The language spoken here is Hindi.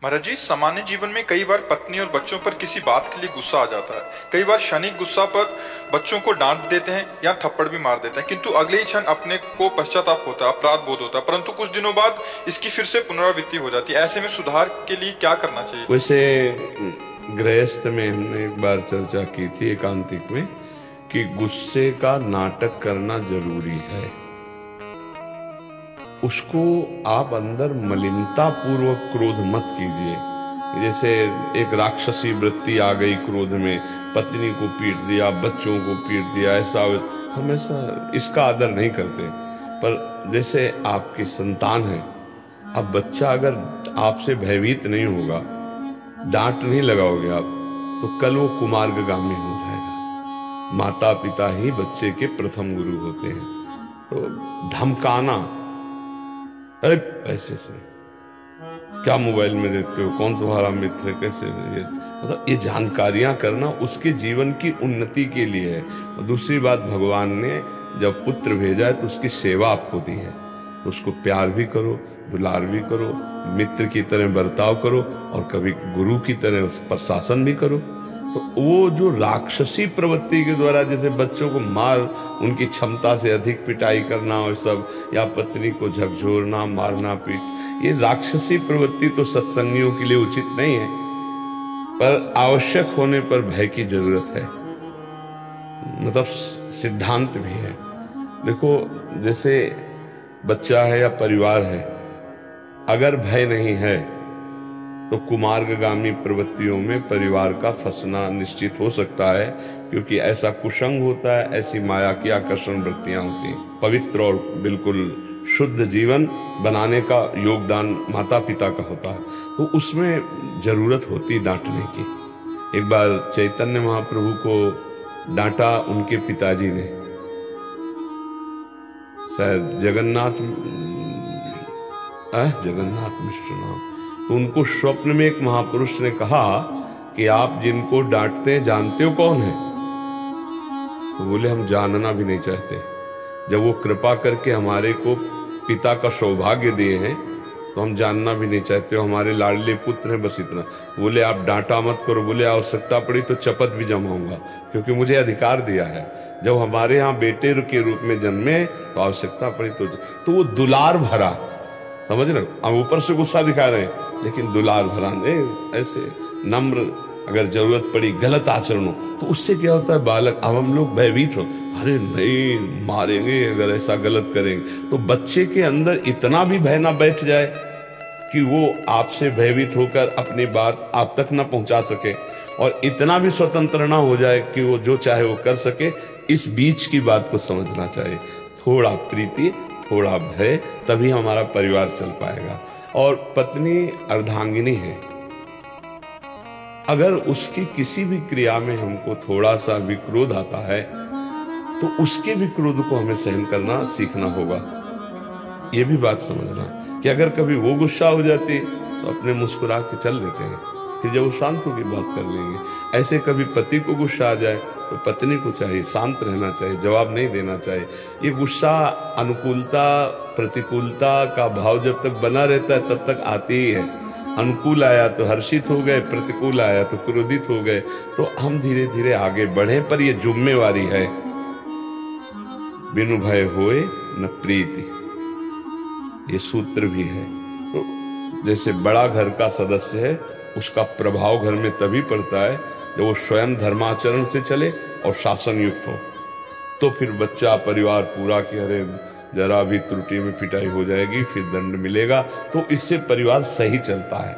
महाराज जी, सामान्य जीवन में कई बार पत्नी और बच्चों पर किसी बात के लिए गुस्सा आ जाता है। कई बार क्षणिक गुस्सा पर बच्चों को डांट देते हैं या थप्पड़ भी मार देते हैं, किंतु अगले ही क्षण अपने को पश्चाताप होता है, अपराध बोध होता है, परंतु कुछ दिनों बाद इसकी फिर से पुनरावृत्ति हो जाती है। ऐसे में सुधार के लिए क्या करना चाहिए? वैसे गृहस्थ में हमने एक बार चर्चा की थी एकांतिक में कि गुस्से का नाटक करना जरूरी है। उसको आप अंदर मलिनता पूर्वक क्रोध मत कीजिए। जैसे एक राक्षसी वृत्ति आ गई क्रोध में, पत्नी को पीट दिया, बच्चों को पीट दिया, ऐसा हमेशा इसका आदर नहीं करते। पर जैसे आपकी संतान है, अब बच्चा अगर आपसे भयभीत नहीं होगा, डांट नहीं लगाओगे आप, तो कल वो कुमार्गगामी हो जाएगा। माता पिता ही बच्चे के प्रथम गुरु होते हैं। तो धमकाना, अरे ऐसे से क्या मोबाइल में देखते हो, कौन तुम्हारा मित्र है, कैसे, ये जानकारियां करना उसके जीवन की उन्नति के लिए है। और दूसरी बात, भगवान ने जब पुत्र भेजा है तो उसकी सेवा आपको दी है, तो उसको प्यार भी करो, दुलार भी करो, मित्र की तरह बर्ताव करो और कभी गुरु की तरह उस पर शासन भी करो। तो वो जो राक्षसी प्रवृत्ति के द्वारा जैसे बच्चों को मार, उनकी क्षमता से अधिक पिटाई करना और सब, या पत्नी को झकझोरना, मारना, पीट, ये राक्षसी प्रवृत्ति तो सत्संगियों के लिए उचित नहीं है। पर आवश्यक होने पर भय की जरूरत है, मतलब सिद्धांत भी है। देखो, जैसे बच्चा है या परिवार है, अगर भय नहीं है तो कुमार्गगामी प्रवृत्तियों में परिवार का फंसना निश्चित हो सकता है, क्योंकि ऐसा कुसंग होता है, ऐसी माया की आकर्षण वृत्तियां होती हैं। पवित्र और बिल्कुल शुद्ध जीवन बनाने का योगदान माता पिता का होता है, तो उसमें जरूरत होती डांटने की। एक बार चैतन्य महाप्रभु को डांटा उनके पिताजी ने, शायद जगन्नाथ मिश्र नाम। तो उनको स्वप्न में एक महापुरुष ने कहा कि आप जिनको डांटते हैं जानते हो कौन है? तो बोले, हम जानना भी नहीं चाहते। जब वो कृपा करके हमारे को पिता का सौभाग्य दिए हैं तो हम जानना भी नहीं चाहते, हो हमारे लाडले पुत्र हैं, बस इतना। बोले, आप डांटा मत करो। बोले, आवश्यकता पड़ी तो शपथ भी जमाऊंगा, क्योंकि मुझे अधिकार दिया है। जब हमारे यहाँ बेटे के रूप में जन्मे तो आवश्यकता पड़ी तो वो दुलार भरा, समझ रहे हो, हम ऊपर से गुस्सा दिखा रहे हैं लेकिन दुलार भरा, ऐसे नम्र, अगर जरूरत पड़ी गलत आचरण हो तो उससे क्या होता है, बालक, अब हम लोग भयभीत हो, अरे नहीं मारेंगे अगर ऐसा गलत करेंगे। तो बच्चे के अंदर इतना भी भय ना बैठ जाए कि वो आपसे भयभीत होकर अपनी बात आप तक ना पहुंचा सके, और इतना भी स्वतंत्र ना हो जाए कि वो जो चाहे वो कर सके। इस बीच की बात को समझना चाहिए। थोड़ा प्रीति, थोड़ा भय, तभी हमारा परिवार चल पाएगा। और पत्नी अर्धांगिनी है, अगर उसकी किसी भी क्रिया में हमको थोड़ा सा भी क्रोध आता है तो उसके भी क्रोध को हमें सहन करना सीखना होगा। ये भी बात समझना कि अगर कभी वो गुस्सा हो जाती तो अपने मुस्कुरा के चल देते हैं, फिर जब वो शांत होकर बात कर लेंगे। ऐसे कभी पति को गुस्सा आ जाए तो पत्नी को चाहिए शांत रहना चाहिए, जवाब नहीं देना चाहिए। ये गुस्सा अनुकूलता प्रतिकूलता का भाव जब तक बना रहता है तब तक आती ही है। अनुकूल आया तो हर्षित हो गए, प्रतिकूल आया तो क्रोधित हो गए। तो हम धीरे धीरे आगे बढ़े, पर ये जिम्मेवारी है। बिनु भय होए न प्रीति, ये सूत्र भी है। तो जैसे बड़ा घर का सदस्य है, उसका प्रभाव घर में तभी पड़ता है जब वो स्वयं धर्माचरण से चले और शासन युक्त हो। तो फिर बच्चा, परिवार पूरा कि अरे जरा भी त्रुटि में पिटाई हो जाएगी, फिर दंड मिलेगा, तो इससे परिवार सही चलता है।